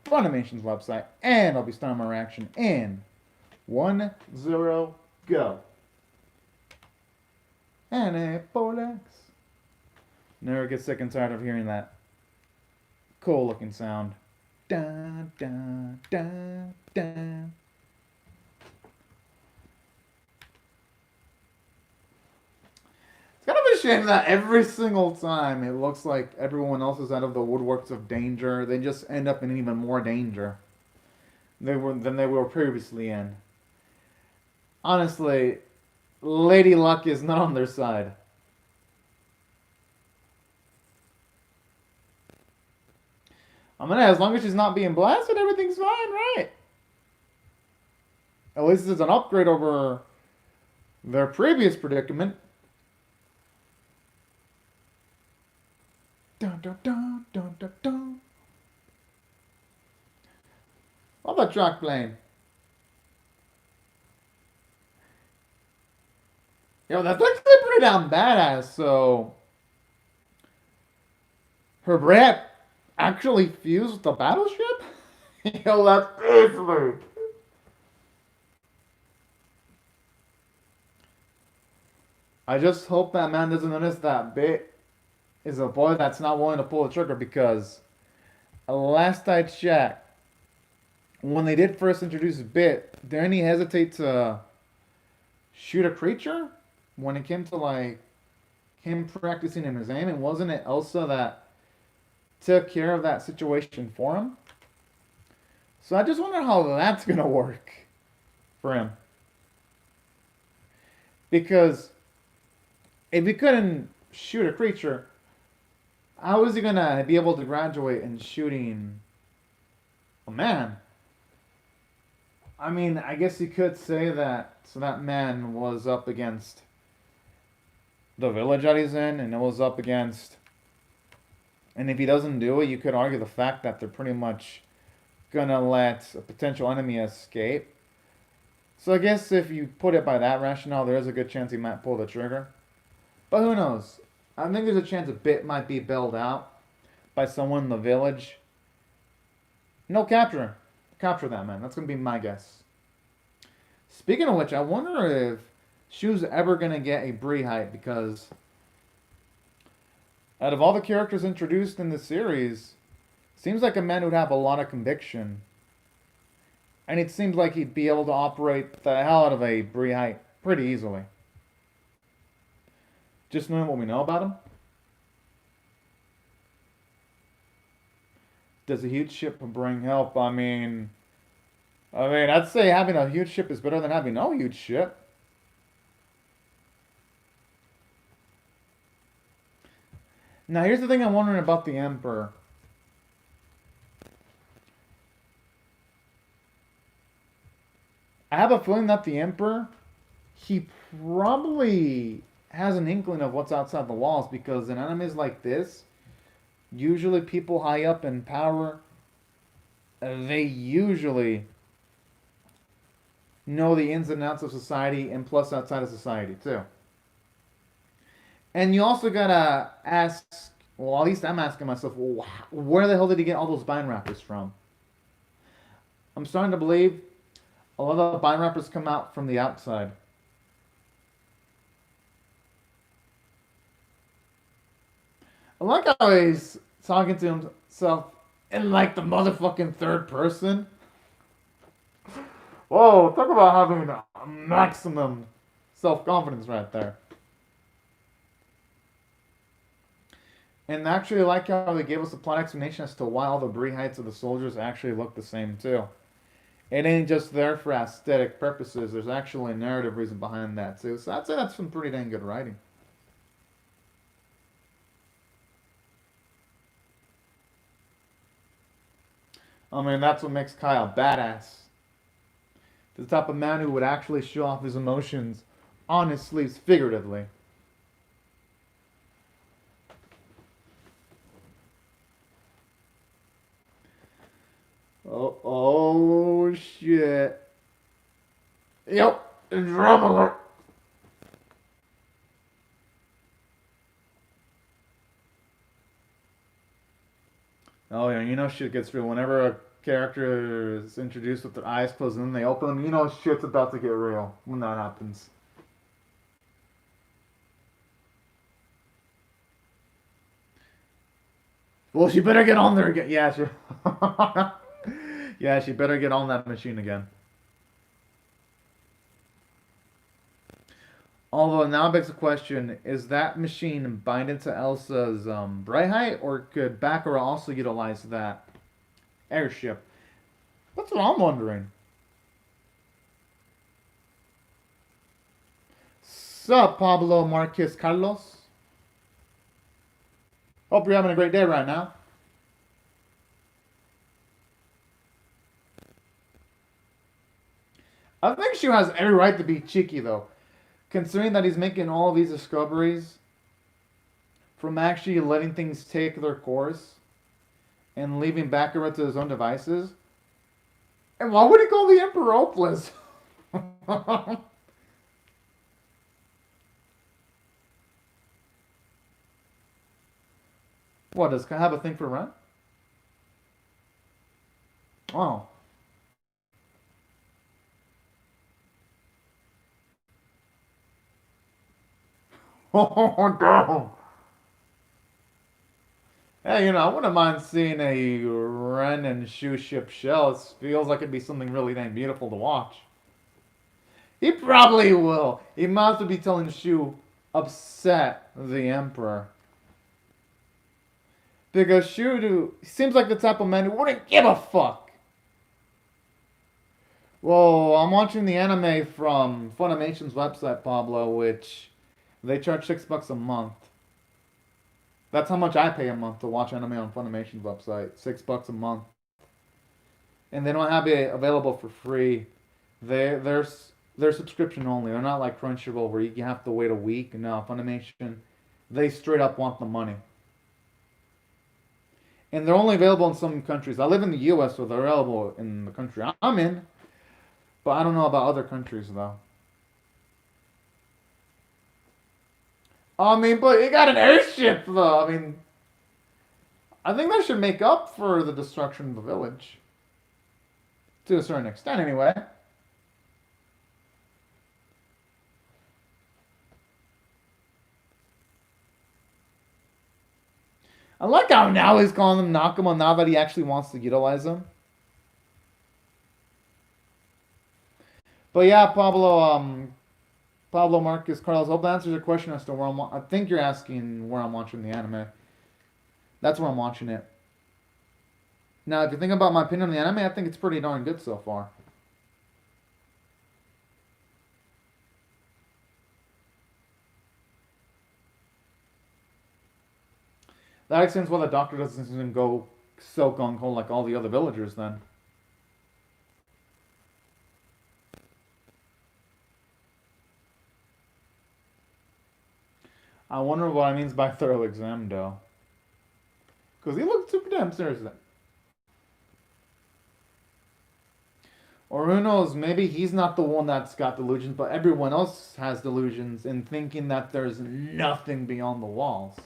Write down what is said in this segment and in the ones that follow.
Funimation's website, and I'll be starting my reaction in 1-0 go. Anapolex. Never get sick and tired of hearing that cool looking sound. Dun, dun, dun, dun. It's kind of a shame that every single time it looks like everyone else is out of the woodworks of danger, they just end up in even more danger than they were previously in. Honestly, Lady Luck is not on their side. I mean, as long as she's not being blasted, everything's fine, right? At least it's an upgrade over their previous predicament. Dun dun dun dun dun dun. Love that track playing. Yo, that's actually pretty damn badass. So, her breath actually fused with the battleship? Yo, that's easily. I just hope that man doesn't notice that Bit is a boy that's not willing to pull the trigger because last I checked, when they did first introduce Bit, didn't he hesitate to shoot a creature? When it came to like him practicing in his aim, and wasn't it Elsa that took care of that situation for him? So I just wonder how that's gonna work for him. Because if he couldn't shoot a creature, how is he gonna be able to graduate in shooting a man? I mean, I guess you could say that so that man was up against the village that he's in, and it was up against. And if he doesn't do it, you could argue the fact that they're pretty much gonna let a potential enemy escape. So I guess if you put it by that rationale, there is a good chance he might pull the trigger. But who knows? I think there's a chance a Bit might be bailed out by someone in the village. No, capture that man. That's gonna be my guess. Speaking of which, I wonder if Shu's ever gonna get a Bree height because out of all the characters introduced in the series, seems like a man who'd have a lot of conviction. And it seems like he'd be able to operate the hell out of a Bree height pretty easily. Just knowing what we know about him. Does a huge ship bring help? I'd say having a huge ship is better than having no huge ship. Now, here's the thing I'm wondering about the Emperor. I have a feeling that the Emperor, he probably has an inkling of what's outside the walls because in enemies like this, usually people high up in power, they usually know the ins and outs of society and plus outside of society too. And you also gotta ask, well, at least I'm asking myself, well, where the hell did he get all those bind wrappers from? I'm starting to believe a lot of the bind wrappers come out from the outside. I like how he's talking to himself in like the motherfucking third person. Whoa, talk about having a maximum self-confidence right there. And actually, I like how they gave us a plot explanation as to why all the Bree heights of the soldiers actually look the same too. It ain't just there for aesthetic purposes. There's actually a narrative reason behind that too. So I'd say that's some pretty dang good writing. I mean, that's what makes Kyle badass. The type of man who would actually show off his emotions on his sleeves figuratively. Oh shit. Yep, drum alert. Oh yeah, you know shit gets real whenever a character is introduced with their eyes closed and then they open them, you know shit's about to get real when that happens. Well, she better get on there again. Yeah, she. Yeah, she better get on that machine again. Although now begs the question: is that machine binded to Elsa's bright height, or could Baccarat also utilize that airship? That's what I'm wondering. Sup, Pablo Marquez Carlos? Hope you're having a great day right now. I think Shu has every right to be cheeky though, considering that he's making all of these discoveries from actually letting things take their course and leaving Baccarat to his own devices. And why would he call the Emperor hopeless? What, does Kai have a thing for rent? Oh. Oh, damn. Hey, I wouldn't mind seeing a Ren and Shu ship shell. It feels like it'd be something really damn beautiful to watch. He probably will. He might as well be telling Shu, upset the Emperor. Because Shu seems like the type of man who wouldn't give a fuck. Well, I'm watching the anime from Funimation's website, Pablo, which they charge $6 a month. That's how much I pay a month to watch anime on Funimation's website. $6 a month. And they don't have it available for free. They're subscription only. They're not like Crunchyroll where you have to wait a week. No, Funimation, they straight up want the money. And they're only available in some countries. I live in the U.S., so they're available in the country I'm in. But I don't know about other countries, though. I mean, but it got an airship, though. I mean, I think that should make up for the destruction of the village. To a certain extent, anyway. I like how now he's calling them Nakama now that he actually wants to utilize them. But yeah, Pablo Marcus Carlos. Hope that answers your question as to where I think you're asking where I'm watching the anime. That's where I'm watching it. Now, if you think about my opinion on the anime, I think it's pretty darn good so far. That explains why the doctor doesn't go so gung ho like all the other villagers. Then. I wonder what he means by thorough exam, though. Because he looked super damn serious then. Or who knows, maybe he's not the one that's got delusions, but everyone else has delusions in thinking that there's nothing beyond the walls.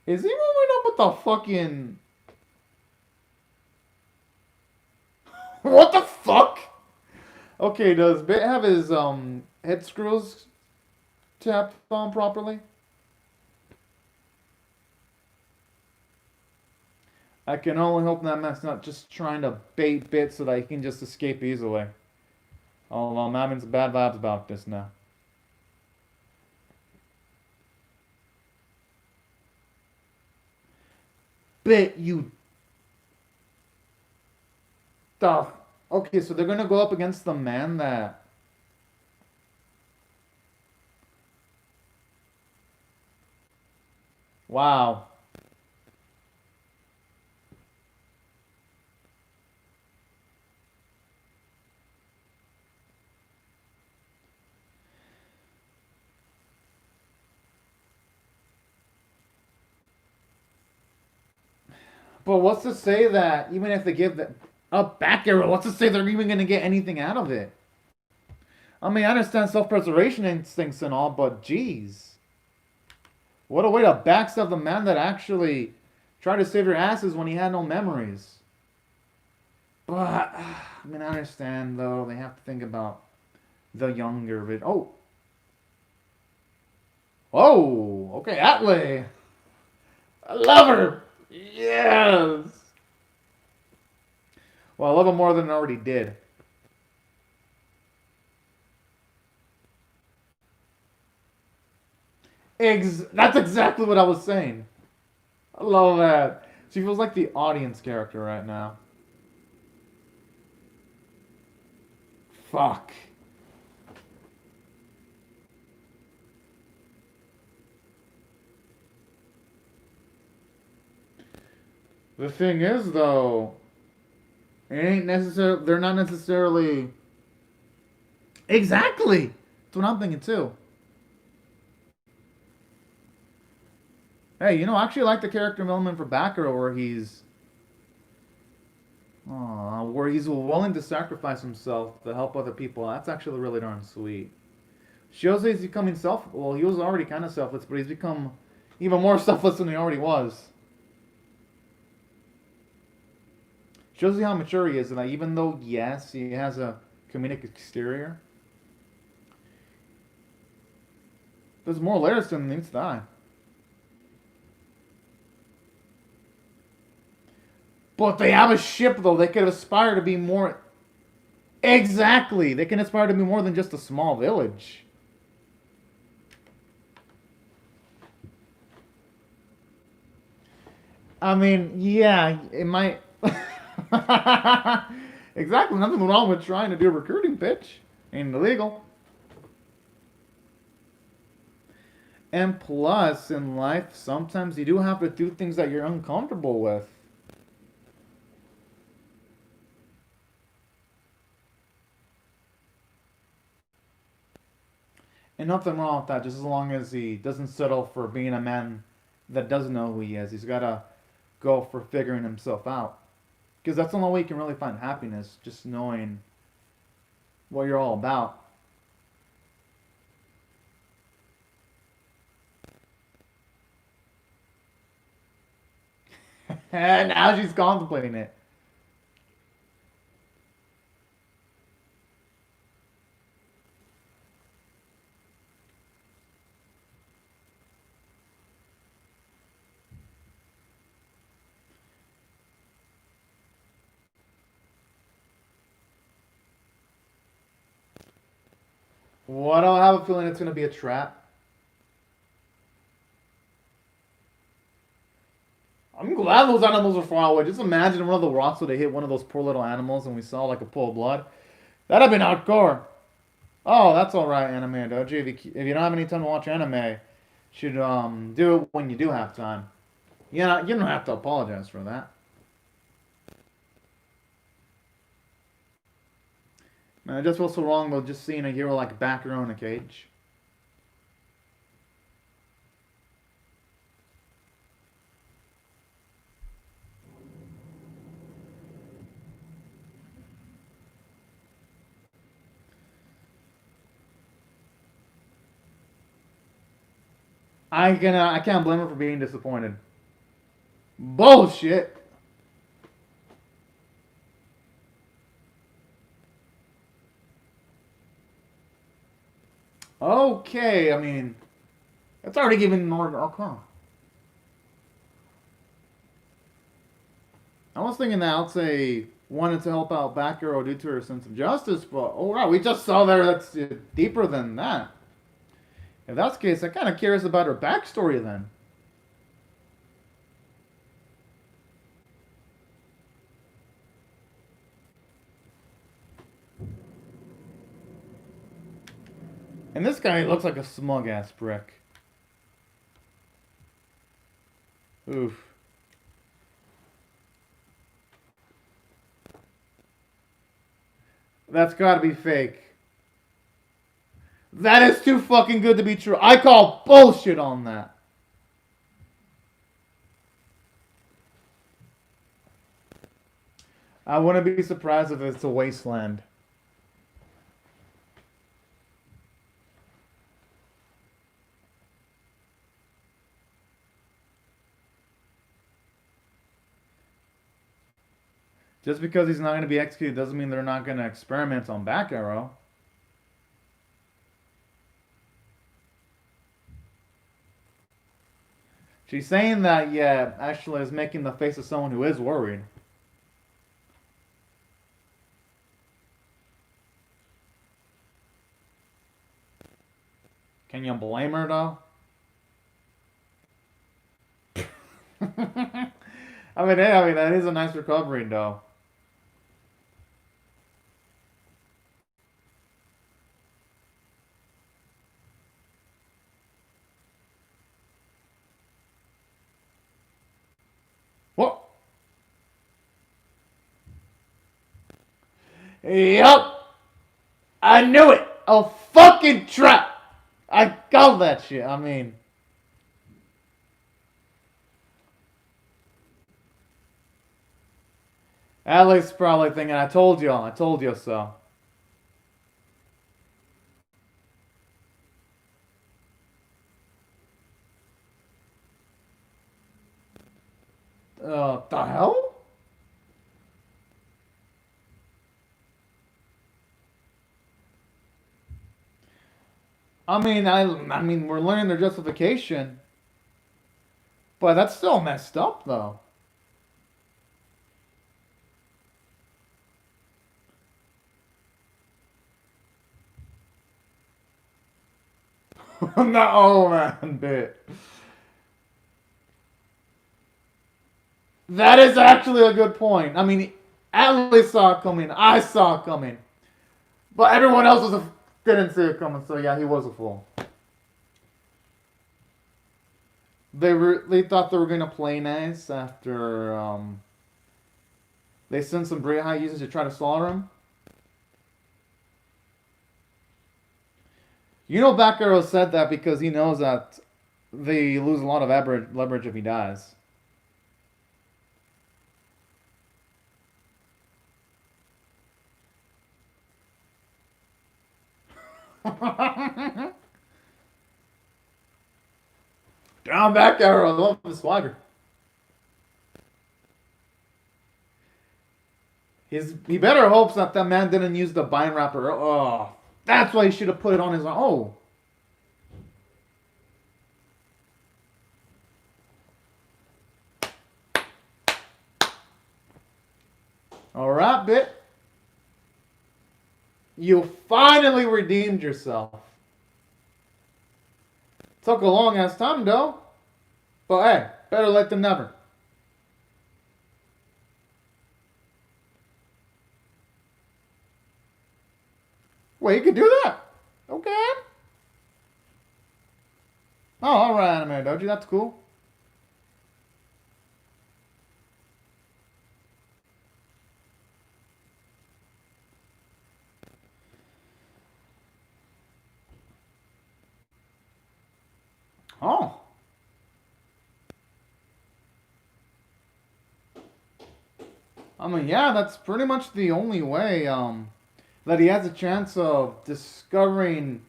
Is he moving up with the fucking... What the fuck? Okay, does Bit have his head screws tapped on properly? I can only hope that man's not just trying to bait Bit so that he can just escape easily. Although I'm having some bad vibes about this now. Bit, you... The... Okay, so they're gonna go up against the man that... Wow. But what's to say that even if they give the a back arrow, what's to say they're even gonna get anything out of it? I mean, I understand self-preservation instincts and all, but geez. What a way to backstab the man that actually tried to save your asses when he had no memories. But, I mean, I understand, though. They have to think about the younger bit. Oh. Oh, okay, Atlee. I love her. Yes. Well, I love her more than I already did. That's exactly what I was saying. I love that. She feels like the audience character right now. Fuck. The thing is, though, it ain't necessarily. They're not necessarily. Exactly. That's what I'm thinking too. Hey, I actually like the character development for Batgirl where he's willing to sacrifice himself to help other people. That's actually really darn sweet. Shows that he's becoming self. Well, he was already kind of selfless, but he's become even more selfless than he already was. Shows you how mature he is, and that even though yes, he has a comedic exterior, there's more layers to him than meets the eye. But they have a ship, though. They could aspire to be more. Exactly. They can aspire to be more than just a small village. I mean, yeah, it might. Exactly. Nothing wrong with trying to do a recruiting pitch. Ain't illegal. And plus, in life, sometimes you do have to do things that you're uncomfortable with. And nothing wrong with that, just as long as he doesn't settle for being a man that doesn't know who he is. He's got to go for figuring himself out. Because that's the only way you can really find happiness, just knowing what you're all about. And now she's contemplating it. What do I have a feeling it's going to be a trap? I'm glad those animals are far away. Just imagine one of the rocks would have hit one of those poor little animals and we saw like a pool of blood. That'd have been hardcore. Oh, that's alright, Anime Doji. If you don't have any time to watch anime, you should do it when you do have time. You don't have to apologize for that. Man, I just feel so wrong about just seeing a hero like Batgirl in a cage. I can't blame her for being disappointed. Bullshit. Okay, I mean, it's already given an order. Okay. I was thinking that I'll say wanted to help out Batgirl due to her sense of justice, but alright, we just saw there that's deeper than that. If that's the case, I'm kind of curious about her backstory then. And this guy looks like a smug ass prick. Oof. That's gotta be fake. That is too fucking good to be true. I call bullshit on that. I wouldn't be surprised if it's a wasteland. Just because he's not going to be executed doesn't mean they're not going to experiment on back arrow. She's saying that, yeah, Ashley is making the face of someone who is worried. Can you blame her, though? That is a nice recovery, though. What? Yup! I knew it! A fucking trap! I called that shit. Alex probably thinking, I told you so. The hell? We're learning their justification, but that's still messed up, though. No, man, bit. That is actually a good point. Ali saw it coming. I saw it coming. But everyone else didn't see it coming, so yeah, he was a fool. They thought they were gonna play nice after they sent some very high users to try to slaughter him. You know, Back Arrow said that because he knows that they lose a lot of leverage if he dies. Down Back Arrow, I love the swagger. He better hopes that man didn't use the bind wrapper. Oh, that's why he should have put it on his. Oh. Alright, Bit. You finally redeemed yourself. Took a long ass time, though. But hey, better late than never. Wait, you can do that? Okay. Oh, alright, Anime Doji, that's cool. Oh. Yeah, that's pretty much the only way that he has a chance of discovering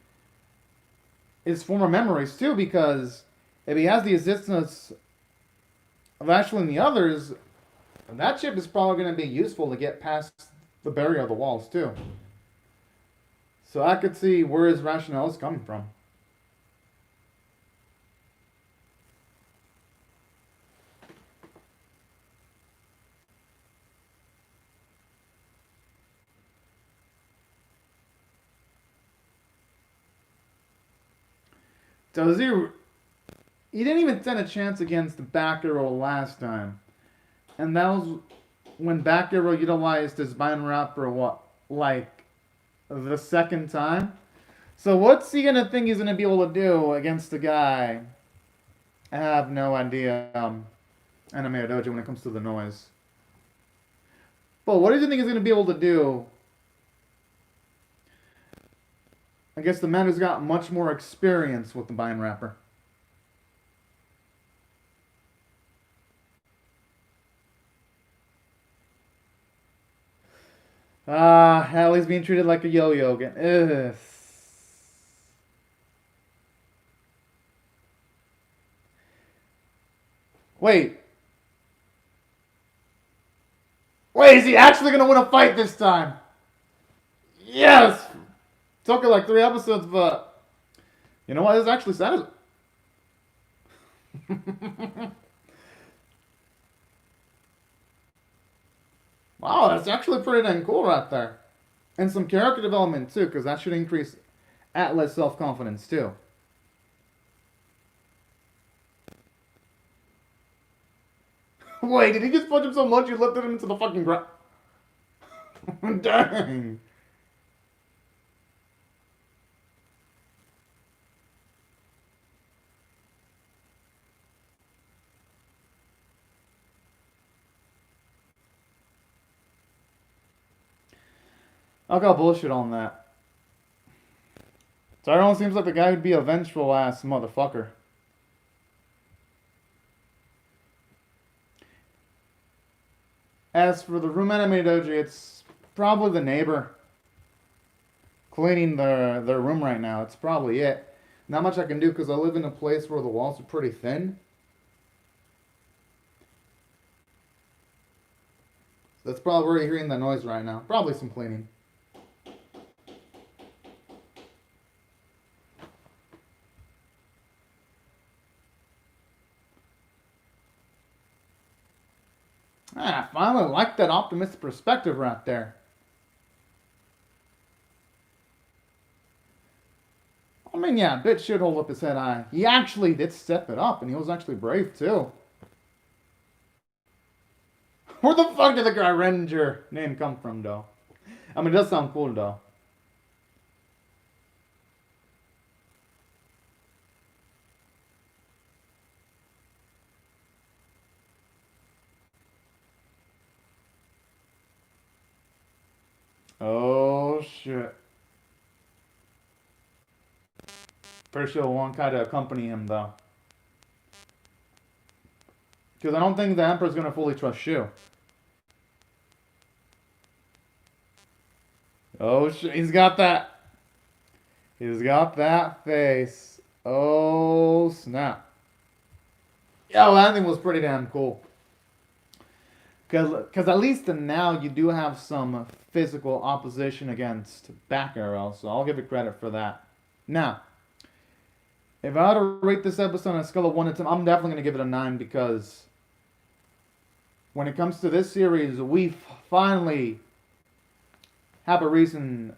his former memories too, because if he has the assistance of Ashley and the others, that chip is probably going to be useful to get past the barrier of the walls too. So I could see where his rationale is coming from. Does he didn't even stand a chance against the Back Arrow last time. And that was when Back Arrow utilized his bind wrapper, like the second time? So what's he gonna think he's gonna be able to do against the guy? I have no idea, Anime Dojo, when it comes to the noise. But what do you think he's gonna be able to do? I guess the man who's got much more experience with the bind wrapper. Hallie's being treated like a yo-yo again. Ugh. Wait. Wait, is he actually gonna win a fight this time? Yes! Took it like 3 episodes, but you know what? This actually satisfying. Wow, that's actually pretty dang cool right there. And some character development too, because that should increase Atlas self-confidence too. Wait, did he just punch him so much he lifted him into the fucking ground? Dang. I'll call bullshit on that. Tyrone seems like the guy who'd be a vengeful ass motherfucker. As for the room animated doji, it's probably the neighbor cleaning their room right now. It's probably it. Not much I can do because I live in a place where the walls are pretty thin. So that's probably where you're hearing that noise right now. Probably some cleaning. I finally like that optimistic perspective right there. I mean, yeah, Bit should hold up his head high. He actually did step it up, and he was actually brave, too. Where the fuck did the guy Ranger name come from, though? I mean, it does sound cool, though. Oh, shit. Pretty sure one kind of accompany him, though. Because I don't think the Emperor's going to fully trust Shu. Oh, shit. He's got that. He's got that face. Oh, snap. Yeah, well, that thing was pretty damn cool. Because at least now you do have some physical opposition against Back Arrow, so I'll give it credit for that. Now, if I had to rate this episode on a scale of 1 to 10, I'm definitely going to give it a 9 because when it comes to this series, we finally have a reason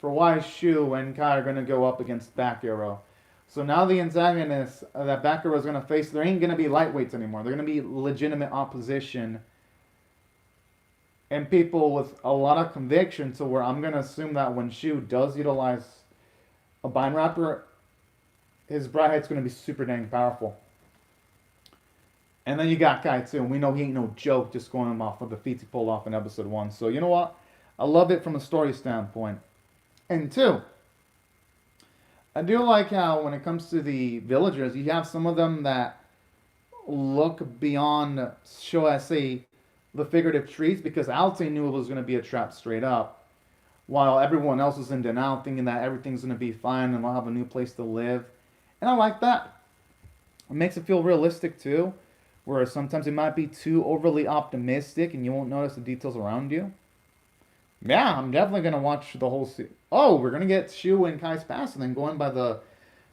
for why Shu and Kai are going to go up against Back Arrow. So now the antagonists that Back Arrow is going to face, there ain't going to be lightweights anymore. They're going to be legitimate opposition and people with a lot of conviction to where I'm going to assume that when Shu does utilize a bind wrapper, his bright head's going to be super dang powerful. And then you got Kai too, and we know he ain't no joke just going off of the feats he pulled off in episode 1. So you know what? I love it from a story standpoint. And 2, I do like how when it comes to the villagers, you have some of them that look beyond, shall I say, the figurative trees, because Alte knew it was going to be a trap straight up, while everyone else was in denial, thinking that everything's going to be fine and they'll have a new place to live. And I like that. It makes it feel realistic too, where sometimes it might be too overly optimistic and you won't notice the details around you. Yeah, I'm definitely going to watch the whole series. Oh, we're going to get Shu and Kai's past and then going by the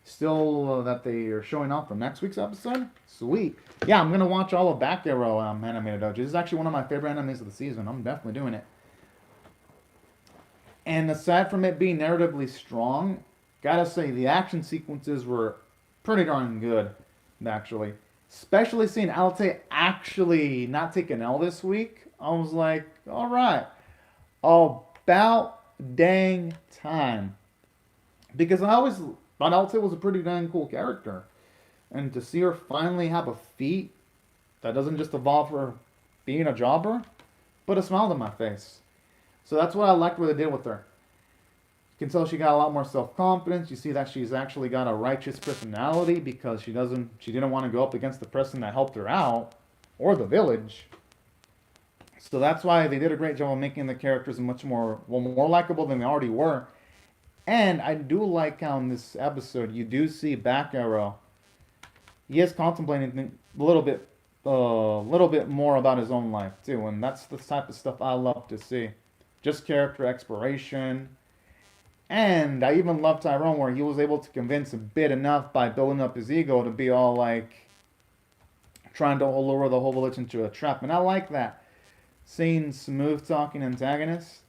still that they are showing off from next week's episode. Sweet. Yeah, I'm going to watch all of Back Arrow animated doji. This is actually one of my favorite animes of the season. I'm definitely doing it. And aside from it being narratively strong, gotta say the action sequences were pretty darn good, actually. Especially seeing Alte actually not take an L this week, I was like, alright. About dang time. Because I always thought Alte was a pretty dang cool character. And to see her finally have a feat that doesn't just involve her being a jobber, put a smile on my face. So that's what I liked what they did with her. You can tell she got a lot more self-confidence. You see that she's actually got a righteous personality because she didn't want to go up against the person that helped her out or the village. So that's why they did a great job of making the characters much more likable than they already were. And I do like how in this episode you do see Back Arrow. He is contemplating a little bit a little bit more about his own life too, and that's the type of stuff I love to see. Just character exploration. And I even love Tyrone where he was able to convince a bit enough by building up his ego to be all like trying to lure the whole village into a trap. And I like that. Seeing smooth talking antagonists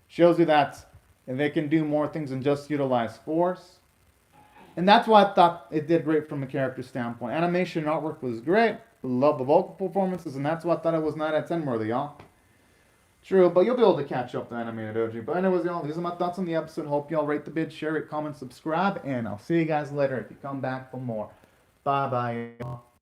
shows you that they can do more things than just utilize force. And that's why I thought it did great from a character standpoint. Animation and artwork was great. Love the vocal performances, and that's why I thought it was 9 out of 10 worthy, y'all. True, but you'll be able to catch up to animated OG. But anyways, y'all, these are my thoughts on the episode. Hope y'all rate the vid, share it, comment, subscribe, and I'll see you guys later if you come back for more. Bye-bye, y'all.